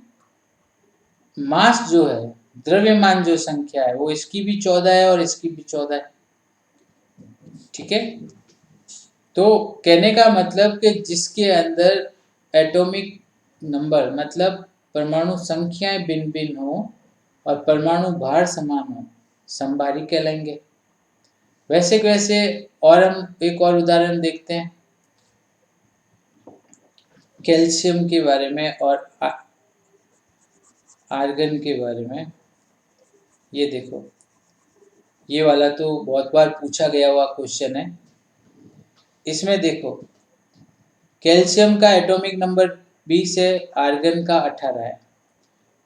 मास जो है, द्रव्यमान जो संख्या है, वो इसकी भी 14 है और इसकी भी 14 है। ठीक है, तो कहने का मतलब कि जिसके अंदर एटॉमिक नंबर मतलब परमाणु संख्याएं भिन्न भिन्न हो और परमाणु भार समान हो, समभारिक कहलाएंगे। वैसे और हम एक और उदाहरण देखते हैं कैल्शियम के बारे में और आर्गन के बारे में। ये देखो, ये वाला तो बहुत बार पूछा गया हुआ क्वेश्चन है। इसमें देखो, कैल्शियम का एटॉमिक नंबर 20 है, आर्गन का 18 है,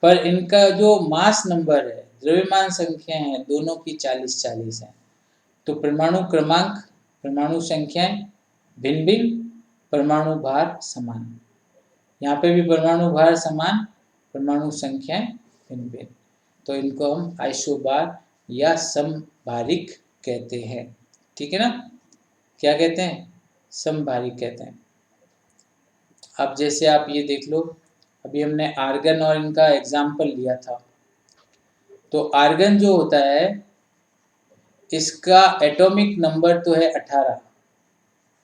पर इनका जो मास नंबर है, द्रव्यमान संख्या है, दोनों की 40-40 है। तो परमाणु क्रमांक, परमाणु संख्याएं भिन्न भिन्न, परमाणु भार समान। यहाँ पे भी परमाणु भार समान, परमाणु संख्याएं भिन्न भिन्न, तो इनको हम आइसोबार या समभारिक कहते हैं। ठीक है ना, क्या कहते हैं? समभारिक कहते हैं। अब जैसे आप ये देख लो, अभी हमने आर्गन और इनका एग्जाम्पल लिया था। तो आर्गन जो होता है, इसका एटॉमिक नंबर तो है 18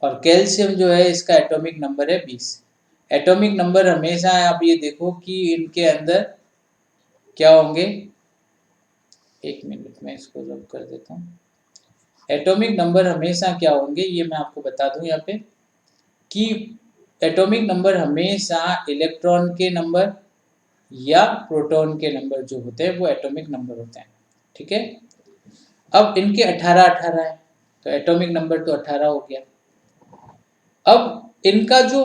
और कैल्शियम जो है इसका एटॉमिक नंबर है 20। एटॉमिक नंबर हमेशा आप ये देखो कि इनके अंदर क्या होंगे, एक मिनट में इसको रब कर देता हूँ। एटॉमिक नंबर हमेशा क्या होंगे, ये मैं आपको बता दूं यहाँ पे कि एटॉमिक नंबर हमेशा इलेक्ट्रॉन के नंबर या प्रोटॉन के नंबर जो होते हैं वो एटॉमिक नंबर होते हैं। ठीक है, अब इनके 18-18 है, तो एटॉमिक नंबर तो 18 हो गया। अब इनका जो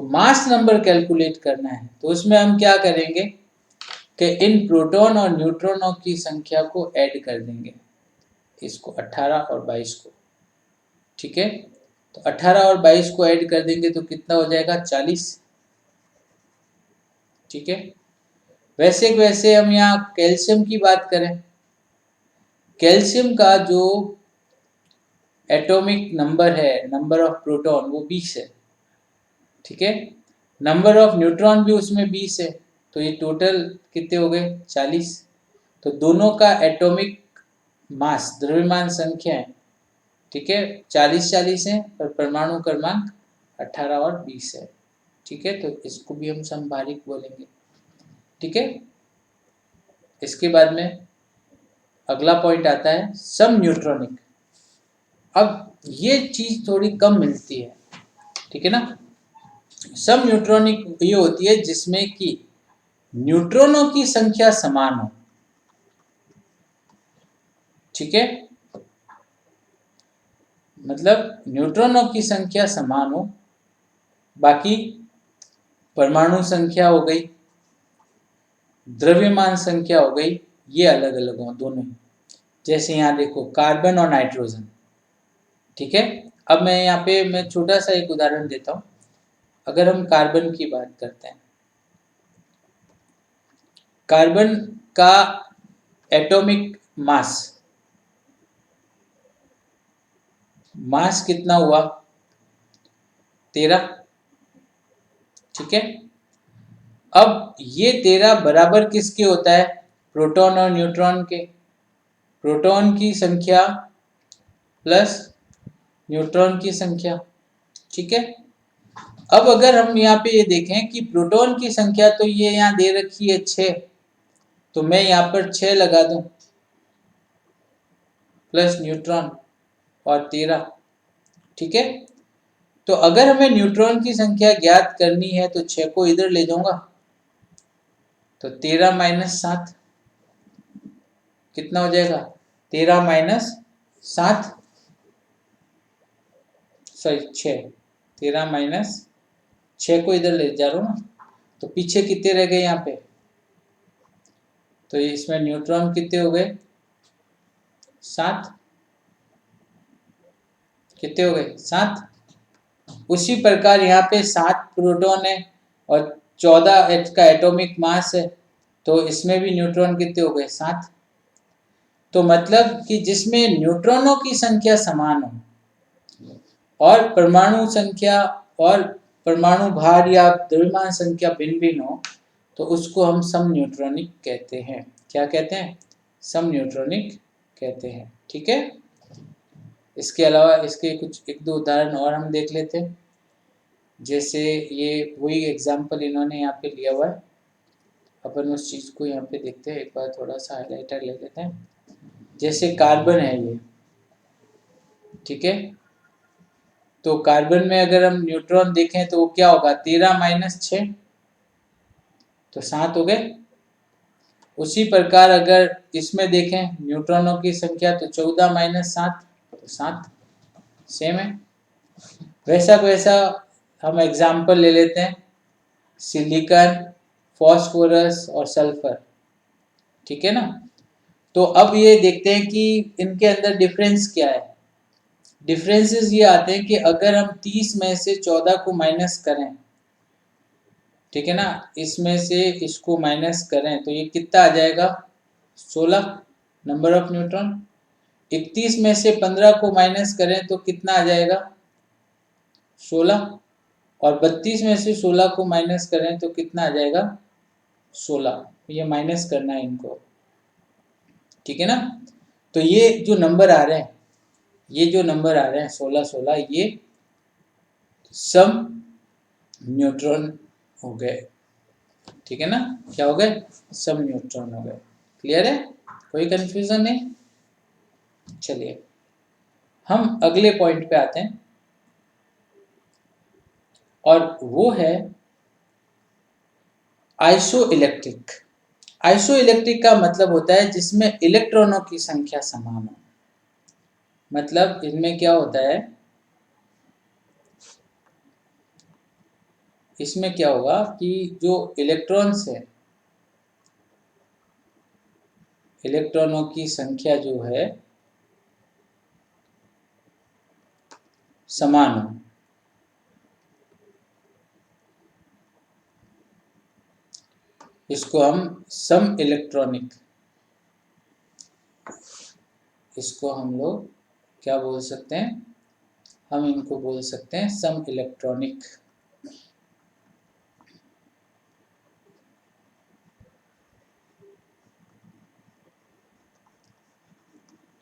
मास नंबर कैलकुलेट करना है, तो उसमें हम क्या करेंगे कि इन प्रोटॉन और न्यूट्रॉनों की संख्या को ऐड कर देंगे, इसको 18 और 22 को। ठीक है, तो 18 और 22 को ऐड कर देंगे तो कितना हो जाएगा? 40। ठीक है, वैसे हम यहाँ कैल्शियम की बात करें, कैल्शियम का जो एटॉमिक नंबर है, नंबर ऑफ प्रोटॉन, वो 20 है। ठीक है, नंबर ऑफ न्यूट्रॉन भी उसमें 20 है, तो ये टोटल कितने हो गए? 40। तो दोनों का एटॉमिक मास, द्रव्यमान संख्या है, ठीक है, 40-40 है, पर परमाणु क्रमांक 18 और 20 है। ठीक है, तो इसको भी हम समभारिक बोलेंगे। ठीक है, इसके बाद में अगला पॉइंट आता है सम न्यूट्रॉनिक। अब ये चीज थोड़ी कम मिलती है, ठीक है ना। सम न्यूट्रॉनिक ये होती है जिसमें कि न्यूट्रॉनों की संख्या समान हो। ठीक है, मतलब न्यूट्रॉनों की संख्या समान हो, बाकी परमाणु संख्या हो गई, द्रव्यमान संख्या हो गई, ये अलग अलग हो दोनों। जैसे यहाँ देखो कार्बन और नाइट्रोजन। ठीक है, अब मैं यहाँ पे मैं छोटा सा एक उदाहरण देता हूँ। अगर हम कार्बन की बात करते हैं, कार्बन का एटॉमिक मास कितना हुआ? 13। ठीक है, अब ये 13 बराबर किसके होता है? प्रोटॉन और न्यूट्रॉन के। प्रोटॉन की संख्या प्लस न्यूट्रॉन की संख्या। ठीक है, अब अगर हम यहाँ पे ये देखें कि प्रोटॉन की संख्या तो ये यहाँ दे रखी है 6, तो मैं यहाँ पर 6 लगा दूं प्लस न्यूट्रॉन और 13। ठीक है, तो अगर हमें न्यूट्रॉन की संख्या ज्ञात करनी है तो 6 को इधर ले जाऊंगा, तो 13 माइनस 7 कितना हो जाएगा? 13 माइनस 7 सॉरी 6, 13 माइनस 6 को इधर ले जा रहा हूँ ना, तो पीछे कितने रह गए यहाँ पे? तो इसमें न्यूट्रॉन कितने हो गए? 7। कितने हो गए? 7। उसी प्रकार यहाँ पे 7 प्रोटॉन है और 14 का एटॉमिक मास है, तो इसमें भी न्यूट्रॉन कितने हो गए? 7। तो मतलब कि जिसमें न्यूट्रॉनों की संख्या समान हो और परमाणु संख्या और परमाणु भार या द्रव्यमान संख्या भिन्न भिन्न हो, तो उसको हम सम न्यूट्रॉनिक कहते हैं। क्या कहते हैं? सम न्यूट्रॉनिक कहते हैं। ठीक है, इसके अलावा इसके कुछ एक दो उदाहरण और हम देख लेते हैं। जैसे ये वही एग्जाम्पल इन्होंने यहाँ पे लिया हुआ है, अपन उस चीज़ को यहाँ पे देखते हैं। एक बार थोड़ा सा हाइलाइटर ले लेते हैं। जैसे कार्बन है ये, ठीक है, तो कार्बन में अगर हम न्यूट्रॉन देखें तो वो क्या होगा? 13 माइनस 6, तो 7 हो गए। उसी प्रकार अगर इसमें देखें न्यूट्रॉनों की संख्या, तो 14 माइनस 7, तो 7 सेम है। वैसा वैसा हम एग्जाम्पल ले लेते हैं, सिलिकॉन, फॉस्फोरस और सल्फर। ठीक है ना, तो अब ये देखते हैं कि इनके अंदर डिफरेंस क्या है। डिफरेंसेस ये आते हैं कि अगर हम 30 में से 14 को माइनस करें, ठीक है ना, इसमें से इसको माइनस करें तो ये कितना आ जाएगा? 16 नंबर ऑफ न्यूट्रॉन। 31 में से 15 को माइनस करें तो कितना आ जाएगा? 16। और 32 में से 16 को माइनस करें तो कितना आ जाएगा? 16। ये माइनस करना है इनको। ठीक है ना, तो ये जो नंबर आ रहे हैं, ये जो नंबर आ रहे हैं 16 16, ये सम न्यूट्रॉन हो गए। ठीक है ना, क्या हो गए? सम न्यूट्रॉन हो गए। क्लियर है? कोई कंफ्यूजन नहीं? चलिए हम अगले पॉइंट पे आते हैं, और वो है आइसो इलेक्ट्रिक। आइसो इलेक्ट्रिक का मतलब होता है जिसमें इलेक्ट्रॉनों की संख्या समान हो। मतलब इनमें क्या होता है, इसमें क्या होगा कि जो इलेक्ट्रॉन्स है, इलेक्ट्रॉनों की संख्या जो है समान हो। इसको हम सम इलेक्ट्रॉनिक, इसको हम लोग क्या बोल सकते हैं? हम इनको बोल सकते हैं सम इलेक्ट्रॉनिक।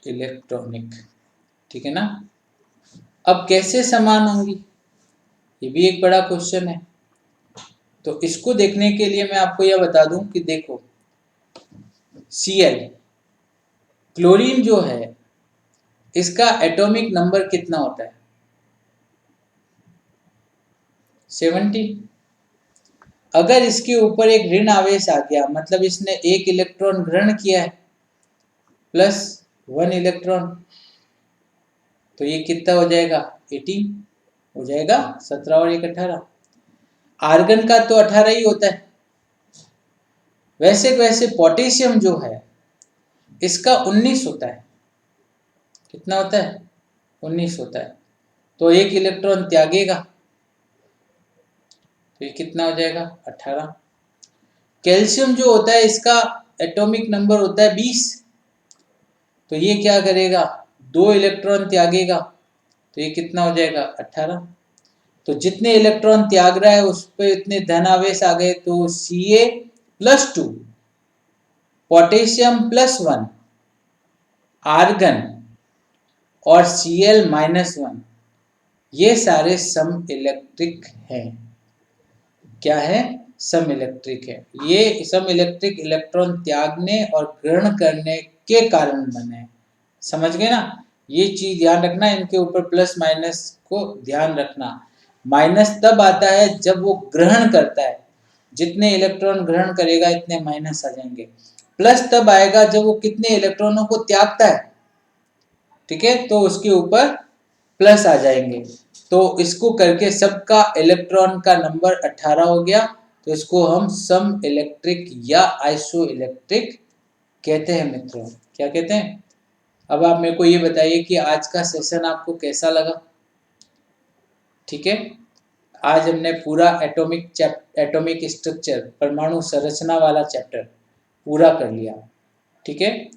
इलेक्ट्रॉनिक, ठीक है ना। अब कैसे समान होंगी, ये भी एक बड़ा क्वेश्चन है। तो इसको देखने के लिए मैं आपको यह बता दूं कि देखो Cl क्लोरीन जो है इसका एटॉमिक नंबर कितना होता है 70। अगर इसके ऊपर एक ऋण आवेश आ गया मतलब इसने एक इलेक्ट्रॉन ग्रहण किया है प्लस 1 इलेक्ट्रॉन, तो ये कितना हो जाएगा 18 हो जाएगा, 17 और 1 18। आर्गन का तो 18 ही होता है। वैसे पोटेशियम जो है इसका 19 होता है। कितना होता है 19 होता है, तो एक इलेक्ट्रॉन त्यागेगा, तो ये कितना हो जाएगा 18। कैल्शियम जो होता है इसका एटॉमिक नंबर होता है 20, तो ये क्या करेगा 2 इलेक्ट्रॉन त्यागेगा, तो ये कितना हो जाएगा 18। तो जितने इलेक्ट्रॉन त्याग रहा है उस पर इतने धनावेश आ गए, तो Ca+2 पोटेशियम +1 आर्गन और Cl-1 ये सारे सम इलेक्ट्रिक हैं। क्या है सम इलेक्ट्रिक है। ये सम इलेक्ट्रिक इलेक्ट्रॉन त्यागने और ग्रहण करने के कारण बने। समझ गए ना, ये चीज ध्यान रखना, इनके ऊपर प्लस माइनस को ध्यान रखना। माइनस तब आता है जब वो ग्रहण करता है, जितने इलेक्ट्रॉन ग्रहण करेगा इतने माइनस आ जाएंगे। प्लस तब आएगा जब वो कितने इलेक्ट्रॉनों को त्यागता है, ठीक है, तो उसके ऊपर प्लस आ जाएंगे। तो इसको करके सबका इलेक्ट्रॉन का नंबर 18 हो गया, तो इसको हम सम इलेक्ट्रिक या आइसो इलेक्ट्रिक कहते हैं मित्रों। क्या कहते हैं। अब आप मेरे को ये बताइए कि आज का सेशन आपको कैसा लगा। ठीक है, आज हमने पूरा एटॉमिक स्ट्रक्चर परमाणु संरचना वाला चैप्टर पूरा कर लिया। ठीक है,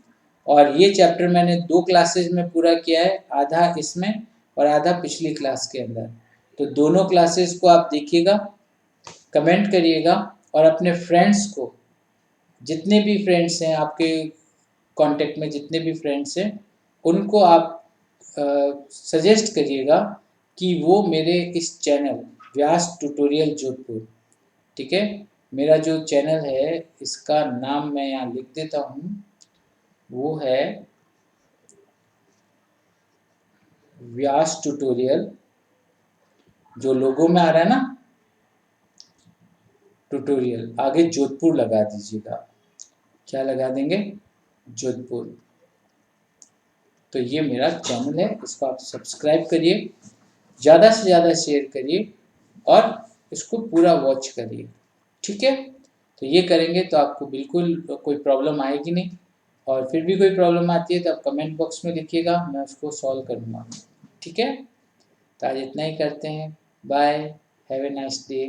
और ये चैप्टर मैंने 2 क्लासेज में पूरा किया है, आधा इसमें और आधा पिछली क्लास के अंदर। तो दोनों क्लासेस को आप देखिएगा, कमेंट करिएगा और अपने फ्रेंड्स को, जितने भी फ्रेंड्स हैं आपके कांटेक्ट में, जितने भी फ्रेंड्स हैं उनको आप सजेस्ट करिएगा कि वो मेरे इस चैनल व्यास ट्यूटोरियल जोधपुर, ठीक है, मेरा जो चैनल है इसका नाम मैं यहाँ लिख देता हूँ, वो है व्यास ट्यूटोरियल, जो लोगो में आ रहा है ना ट्यूटोरियल, आगे जोधपुर लगा दीजिएगा। क्या लगा देंगे जोधपुर। तो ये मेरा चैनल है, इसको आप सब्सक्राइब करिए, ज़्यादा से ज़्यादा शेयर करिए और इसको पूरा वॉच करिए। ठीक है, तो ये करेंगे तो आपको बिल्कुल कोई प्रॉब्लम आएगी नहीं, और फिर भी कोई प्रॉब्लम आती है तो आप कमेंट बॉक्स में लिखिएगा, मैं उसको सॉल्व करूँगा। ठीक है, तो आज इतना ही करते हैं। Bye, have a nice day.